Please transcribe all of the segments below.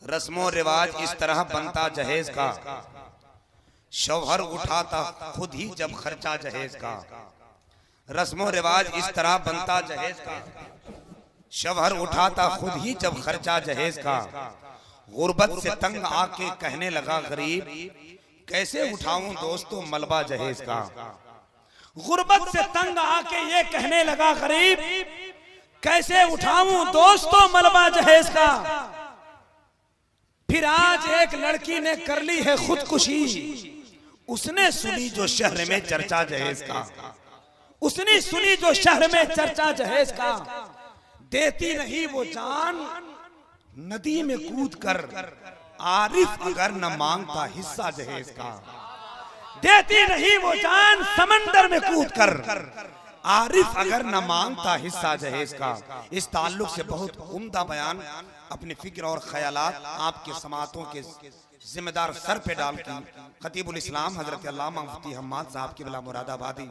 रस्मों रिवाज इस तरह बनता जहेज का, शौहर उठाता खुद ही जब खर्चा जहेज का। रस्मों रिवाज इस तरह बनता जहेज का, शौहर उठाता खुद ही जब खर्चा जहेज का। गुर्बत से तंग आके कहने लगा गरीब, कैसे उठाऊं दोस्तों मलबा जहेज का। गुर्बत से तंग आके ये कहने लगा गरीब, कैसे उठाऊं दोस्तों मलबा जहेज का। फिर आज एक लड़की ने कर ली है खुदकुशी, उसने सुनी जो शहर में चर्चा जहेज का। उसने सुनी जो शहर में चर्चा जहेज का। देती नहीं वो जान नदी में कूद कर, आरिफ अगर न मांगता हिस्सा जहेज का। देती नहीं वो जान समंदर में कूद कर, आरिफ अगर न मांगता हिस्सा जहेज का। इस ताल्लुक से बहुत उम्दा बयान अपने फिक्र और ख्यालात आपके समातों के जिम्मेदार सर पे डाल की खतीबुल इस्लाम हजरत अल्लामा मुफ्ती हम्माद साहब की बला मुरादाबादी।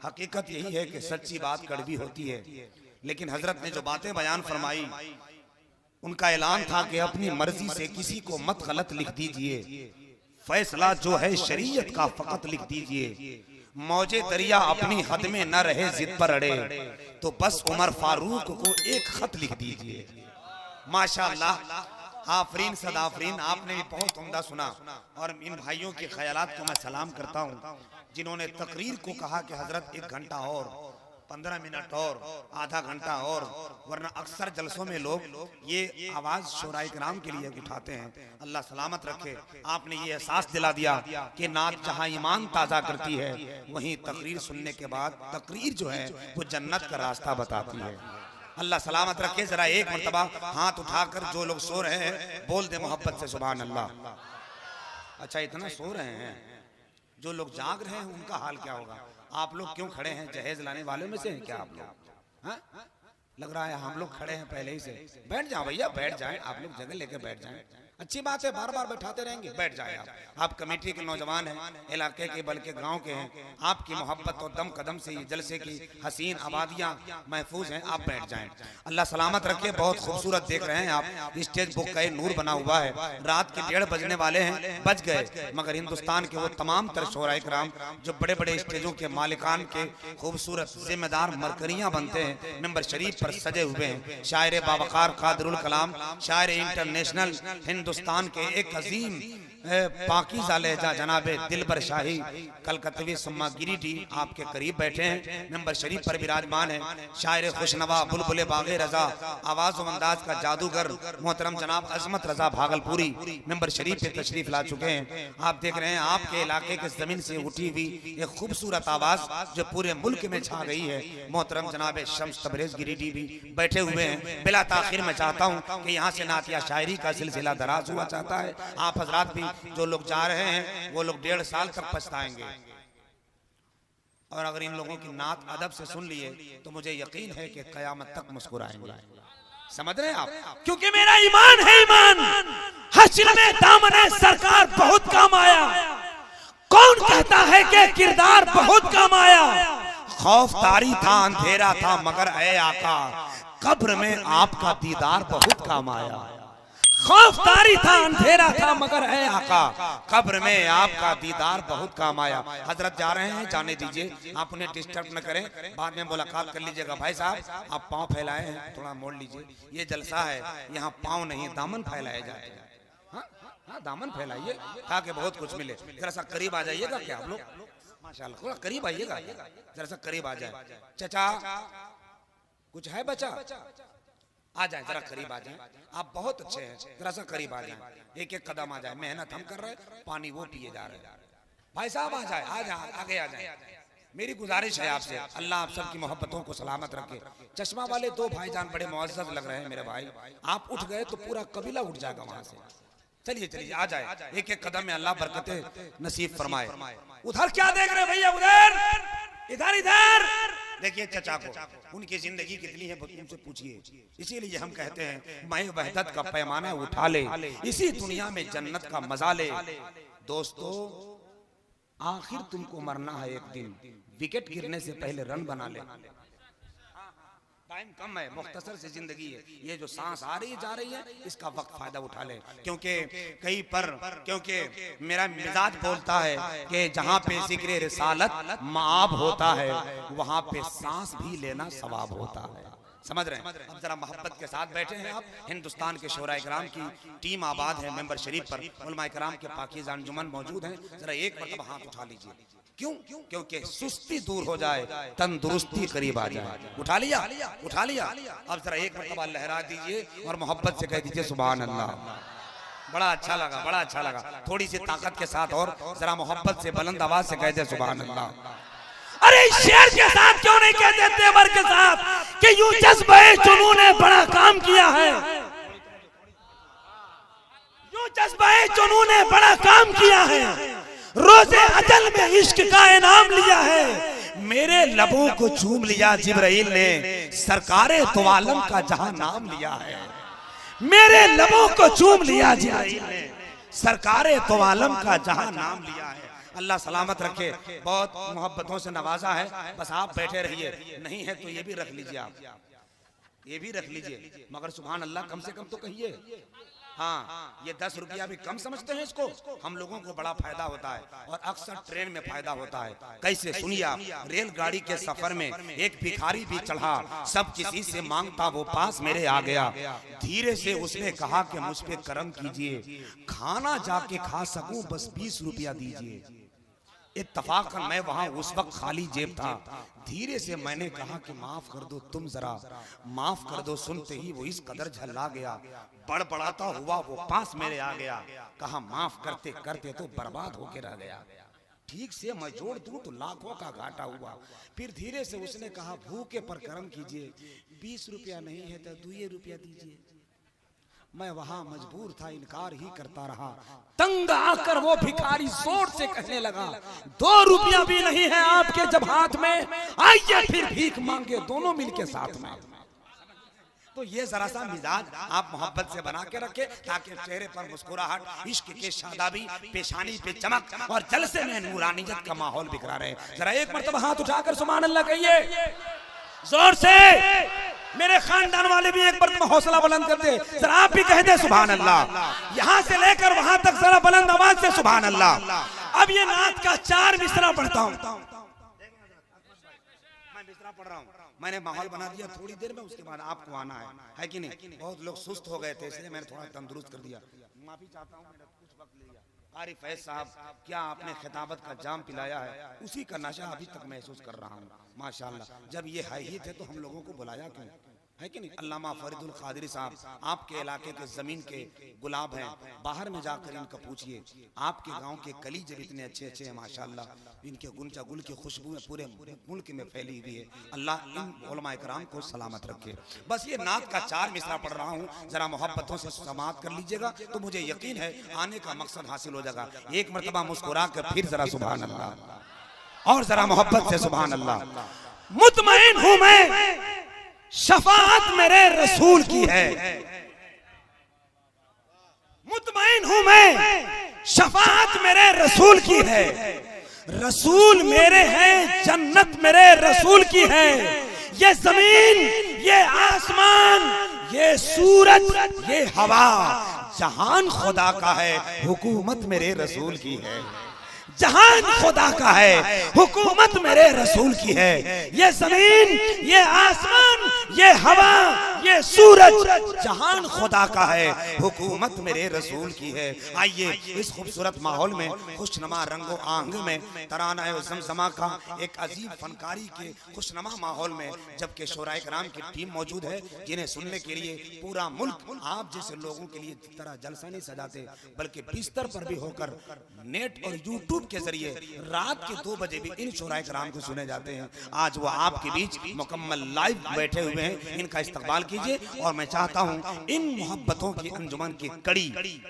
हकीकत यही है कि सच्ची बात कड़वी होती है, लेकिन हजरत ने जो बातें बयान फरमाई, उनका ऐलान था कि अपनी मर्जी से किसी को मत गलत लिख दीजिए, फैसला जो है शरीयत का फकत लिख दीजिए। मौजे दरिया अपनी हद में न रहे जिद पर अड़े, तो बस उमर फारूक को एक खत लिख दीजिए। माशाअल्लाह, आफरीन सदाफरीन, आपने भी बहुत उम्दा सुना। और इन भाइयों के ख्यालात को मैं सलाम करता हूँ जिन्होंने तकरीर को कहा कि हजरत 1 घंटा और 15 मिनट और आधा घंटा और, वरना अक्सर जलसों में लोग ये आवाज शोराए कराम के लिए उठाते हैं। अल्लाह सलामत रखे। आपने ये एहसास दिला दिया कि नात जहां ईमान ताज़ा करती है, वहीं तकरीर सुनने के बाद तकरीर जो है वो जन्नत का रास्ता बताती है। अल्लाह सलामत रखे। जरा एक मरतबा हाथ उठाकर जो लोग सो रहे हैं बोल दे मोहब्बत से सुभान अल्लाह। अच्छा, इतना सो रहे हैं, जो लोग जाग रहे हैं उनका हाल क्या होगा। आप लोग क्यों खड़े हैं? जहेज लाने वालों में से हैं क्या आप लोग? हाँ? लग रहा है हम लोग खड़े हैं पहले ही से। बैठ जाओ भैया, बैठ जाएं, आप लोग जगह लेके बैठ जाएं। अच्छी बात है, बार बार बैठाते रहेंगे, बैठ जाए आप कमेटी के नौजवान हैं, इलाके के बल्कि गांव के हैं, आपकी मोहब्बत और दम कदम से ये जलसे की हसीन आबादियां महफूज हैं, आप बैठ जाएं। अल्लाह सलामत रखे। बहुत खूबसूरत देख रहे हैं आप, स्टेज बुक का नूर बना हुआ है। रात के 1:30 बजने वाले हैं, बज गए, मगर हिंदुस्तान के वो तमाम तर शोराए कराम जो बड़े बड़े स्टेजों के मालिकान के खूबसूरत जिम्मेदार मरकरियां बनते हैं, मेंबर शरीफ पर सजे हुए हैं। शायर बावकार कादरुल कलाम, शायर इंटरनेशनल, हिंदुस्तान के एक अजीम पाकीज़ा लहजा जनाबे दिलबर शाही कलकत्तवी सुम्मा गिरिडीह आपके करीब बैठे हैं, मेंबर शरीफ पर विराजमान है। शायर खुशनवा बुलबुले बागे रजा, आवाज़ व अंदाज का जादूगर मोहतरम जनाब अजमत रजा भागलपुरी मेंबर शरीफ पे तशरीफ ला चुके हैं। आप देख रहे हैं आपके इलाके के जमीन से उठी हुई एक खूबसूरत आवाज़ जो पूरे मुल्क में छा गई है। मोहतरम जनाब शम्स तबरेज गिरिडीह भी बैठे हुए हैं। बिला ताखिर मैं चाहता हूँ कि यहाँ से नातिया शायरी का सिलसिला दराज हुआ चाहता है। आप हजरात भी जो लोग जा रहे हैं वो लोग 1.5 साल तक पछताएंगे, और अगर इन लोगों की नात अदब से सुन लिए तो मुझे यकीन है कि कयामत तक मुस्कुराएंगे। समझ रहे हैं आप? क्योंकि मेरा ईमान है ईमान, हश्र में दामने सरकार बहुत काम आया। कौन कहता है कि किरदार बहुत काम आया। खौफ तारी था, अंधेरा था, मगर ऐ आका कब्र में आपका दीदार बहुत काम आया। खौफ तारी था, अंधेरा था, मगर है आका कब्र में आपका दीदार बहुत काम आया। हजरत जा रहे हैं, जाने दीजिए, आप उन्हें डिस्टर्ब न करें, बाद में मुलाकात कर लीजिएगा। भाई साहब आप पाँव फैलाए हैं, थोड़ा मोड़ लीजिए। ये जलसा है, यहाँ पाँव नहीं दामन फैलाया जाए। हाँ, दामन फैलाइए ताकि बहुत कुछ मिले। जरा सा करीब आ जाइएगा क्या आप लोग? माशाल्लाह, थोड़ा करीब आइएगा, जरा सा करीब आ जाए। चचा कुछ है बचा? आ जाए, जरा करीब आ जाए। आप बहुत अच्छे हैं, जरा सा करीब आ जाए, एक एक कदम आ जाए। मेहनत हम कर रहे हैं, पानी वो पिए जा रहे हैं। भाई साहब आ जाए, आ जाए, आगे आ जाए। मेरी गुजारिश है आपसे, अल्लाह आप सबकी मोहब्बतों को सलामत रखे। चश्मा वाले 2 भाईजान बड़े मुअज़्ज़ज़ लग रहे हैं मेरे भाई, आप उठ गए तो पूरा कबीला उठ जाएगा वहां से। चलिए चलिए, आ जाए, एक एक कदम में अल्लाह बरकतें नसीब फरमाए। उधर क्या देख रहे भैया? उधर, इधर इधर देखिए चचा को, उनकी जिंदगी कितनी है उनसे पूछिए। इसीलिए हम कहते हैं मैं वहदत का पैमाना उठा ले, इसी दुनिया में जन्नत का मजा ले। दोस्तों आखिर तुमको मरना है एक दिन, विकेट गिरने से पहले रन बना ले। टाइम कम है, मुख्तसर से जिंदगी है। ये जो सांस आ रही है जा रही है, इसका वक्त फायदा उठा ले, क्योंकि मेरा मिजाज बोलता है कि जहाँ पे जिक्र रिसालत माब होता है वहाँ पे सांस भी लेना सवाब होता है। समझ रहे हैं? अब जरा मोहब्बत के साथ बैठे हैं आप। हिंदुस्तान के शोराए कराम की टीम आबाद है मेंबर शरीफ पर, उलमाए कराम के पाकीज़ा अंजुमन मौजूद हैं। जरा एक मरतबा हाथ उठा लीजिए। क्यों? क्योंकि सुस्ती दूर हो जाए, तंदुरुस्ती करीब आ जाए। उठा लिया, उठा लिया। अब जरा एक मरतबा लहरा दीजिए और मोहब्बत से कह दीजिए सुभान अल्लाह। बड़ा अच्छा लगा, बड़ा अच्छा लगा। थोड़ी सी ताकत के साथ और जरा मोहब्बत से बुलंद आवाज से कह दे सुभान अल्लाह। अरे शेर के साथ क्यों नहीं कहते तेवर के साथ कि यूं जज्बे जुनून ने बड़ा काम किया है, यूं जज्बे जुनून ने बड़ा काम किया है, रोजे अजल में इश्क का इनाम लिया है। मेरे लबों को चूम लिया जिब्राइल ने, सरकारे तो आलम का जहां नाम लिया है। मेरे लबों को चूम लिया जिब्राइल ने, सरकारे तो आलम का जहां नाम लिया है। अल्लाह सलामत रखे। बहुत मोहब्बतों से नवाजा है, बस आप बैठे रहिए। नहीं है तो ये भी रख लीजिए, आप ये भी रख लीजिए, मगर सुभान अल्लाह कम से कम तो कहिए। हाँ, ये 10 रुपया भी कम समझते हैं इसको। हम लोगों को बड़ा फायदा होता है और अक्सर ट्रेन में फायदा होता है। कैसे? सुनिए आप। रेलगाड़ी के सफर में एक भिखारी भी चढ़ा, सब किसी से मांगता वो पास मेरे आ गया। धीरे से उसने कहा कि मुझ पे करम कीजिए, खाना जाके खा सकूं, बस 20 रुपया दीजिए। इत्तफाकन मैं वहां उस वक्त खाली जेब था। धीरे से मैंने कहा कि माफ कर दो, तुम जरा माफ कर दो। सुनते ही वो इस कदर झल्ला गया, बड़बड़ाता हुआ वो पास मेरे आ गया। कहा माफ करते करते तो बर्बाद होके रह गया, ठीक से मैं जोड़ दूं तो लाखों का घाटा हुआ। फिर धीरे से उसने कहा भूखे पर करम कीजिए, 20 रुपया नहीं है तो 2 रुपया दीजिए। मैं वहां मजबूर था, इनकार ही करता रहा। तंग आकर वो भिखारी जोर से कहने लगा 2 रुपया भी नहीं है आपके जब हाथ में, आइए फिर भीख मांगे दोनों मिलके साथ में। तो ये जरा सा मिजाज आप मोहब्बत से बना के रखे, ताकि चेहरे पर मुस्कुराहट, इश्क के शादाबी, पेशानी पे चमक और जलसे में नूरानियत का माहौल बिखरा रहे। जरा एक मरतबा हाथ उठाकर सुभान अल्लाह कहिए जोर से। मेरे खानदान वाले भी एक बार हौसला बुलंद कर दे, जरा आप भी कह दे सुभान अल्लाह। यहाँ से लेकर वहां तक जरा बुलंद आवाज से सुभान अल्लाह। अब ये नात का 4 मिसरा पढ़ता हूँ। मैं मिसरा पढ़ रहा हूँ, मैंने माहौल बना दिया। थोड़ी देर में उसके बाद आपको आना है कि नहीं? बहुत लोग सुस्त हो गए थे, इसलिए मैंने थोड़ा तंदुरुस्त कर दिया। माफी चाहता हूँ, मैंने कुछ वक्त लिया। कारी फैज साहब, क्या आपने खिताबत का जाम पिलाया है, उसी का नशा अभी तक महसूस कर रहा हूँ माशाल्लाह। जब ये है ही थे तो हम लोगों को बुलाया क्यों, है कि नहीं? अल्लामा फरीदुल कादरी साहब आपके इलाके के जमीन के गुलाब हैं, बाहर में जाकर इनका पूछिए। आपके गांव के कली जब इतने अच्छे अच्छे हैं माशाल्लाह, इनके गुंजा गुल की खुशबू में पूरे मुल्क में फैली हुई है। अल्लाह इन उलमा इकराम को सलामत रखे। बस ये नात का 4 मिसरा पढ़ रहा हूँ, जरा मोहब्बतों से समाअत कर लीजिएगा तो मुझे यकीन है आने का मकसद हासिल हो जाएगा। एक मरतबा मुस्कुरा कर फिर जरा सुभान अल्लाह और जरा मोहब्बत से सुभान अल्लाह। मुतमईन हूं मैं, शफाअत मेरे रसूल की है। मुतमईन हूं मैं, शफाअत मेरे रसूल की है। रसूल मेरे हैं, जन्नत मेरे रसूल की है। ये जमीन, ये आसमान, ये सूरज, ये हवा, जहान खुदा का है, हुकूमत मेरे रसूल की है। जहान खुदा का है, हुकूमत मेरे रसूल की है। ये जमीन, ये आसमान, ये हवा, ये सूरज, जहान खुदा का है, हुकूमत मेरे रसूल की है। आइए इस खूबसूरत माहौल में, खुशनुमा रंगो आहंग में, तराना ज़मज़मा का एक अजीब फनकारी के खुशनुमा माहौल में, जबकि शोराए कराम की टीम मौजूद है जिन्हें सुनने के लिए पूरा मुल्क आप जैसे लोगों के लिए तरह जलसा नहीं सजाते, बल्कि बिस्तर पर भी होकर नेट और यूट्यूब के जरिए रात के 2 बजे भी इन शोराए कराम को सुने जाते हैं। आज वो आपके बीच मुकम्मल लाइव बैठे हुए हैं, इनका इस्तकबाल कीजिए। और मैं चाहता हूं इन मोहब्बतों की अंजुमन की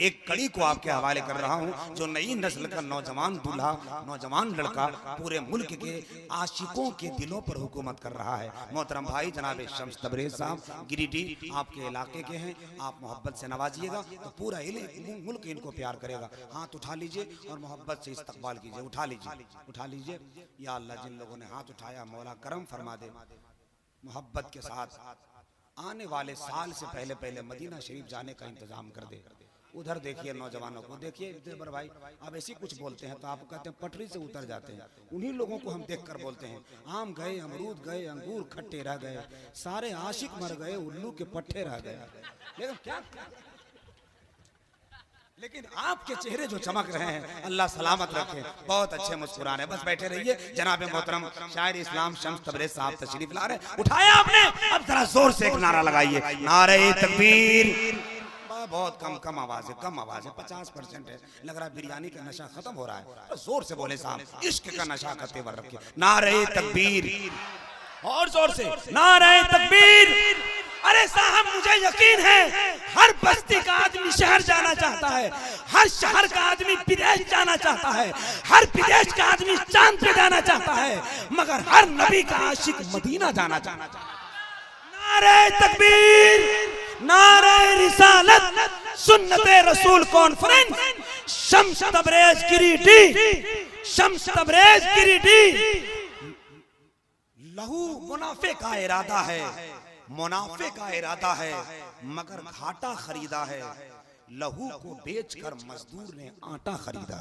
एक कड़ी को आपके हवाले कर रहा हूं, जो नई नस्ल का नौजवान दूल्हा, नौजवान लड़का पूरे मुल्क के आशिकों के दिलों पर हुकूमत कर रहा है। मोहतरम भाई जनाब शम्स तबरेज साहब गिरिडीह आपके इलाके के हैं, आप मोहब्बत से नवाजिएगा तो पूरा मुल्क इनको प्यार करेगा। हाथ उठा लीजिए और मोहब्बत से इस्तकबाल कीजिए। उठा लीजिए, उठा लीजिए। या अल्लाह, जिन लोगों ने हाथ उठाया मौला करम फरमा दे, मोहब्बत के साथ आने वाले साल से पहले पहले मदीना शरीफ जाने का इंतजाम कर दे। उधर देखिए नौजवानों को, देखिए दिलबर भाई आप ऐसी कुछ बोलते हैं तो आप कहते हैं पटरी से उतर जाते हैं। उन्हीं लोगों को हम देखकर बोलते हैं आम गए, अमरूद गए, अंगूर खट्टे रह गए, सारे आशिक मर गए, उल्लू के पट्टे रह गए। लेकिन क्या, लेकिन आपके चेहरे जो चमक रहे हैं अल्लाह सलामत रखे, बहुत अच्छे मुस्कुराने। बस बैठे रहिए। जनाब मोहतरम शायर इस्लाम शम्स तबरेज़ साहब तशरीफ ला रहे। उठाया आपने, अब जरा जोर से एक नारा लगाइए, नारे तकबीर। बहुत कम आवाज है, कम आवाज है, 50% है। लग रहा है बिरयानी का नशा खत्म हो रहा है। तो जोर से बोले साहब, इश्क का नशा का तेवर रखे। नारे तकबीर, और जोर से नारे तकबीर। अरे साहब मुझे यकीन है हर बस्ती का आदमी शहर जाना चाहता है, हर शहर का आदमी विदेश जाना चाहता है, हर विदेश का आदमी चांद पे जाना चाहता है, मगर हर नबी का आशिक मदीना जाना चाहता है। नारे तकबीर, नारे रिसालत, सुन्नते रसूल कॉन्फ्रेंस, शम्स तबरेज़ गिरिडीह, शम्स तबरेज़ गिरिडीह। लहू मुनाफे का इरादा है, मुनाफे का इरादा है, मगर घाटा खरीदा है। लहू को बेचकर मजदूर ने आटा खरीदा।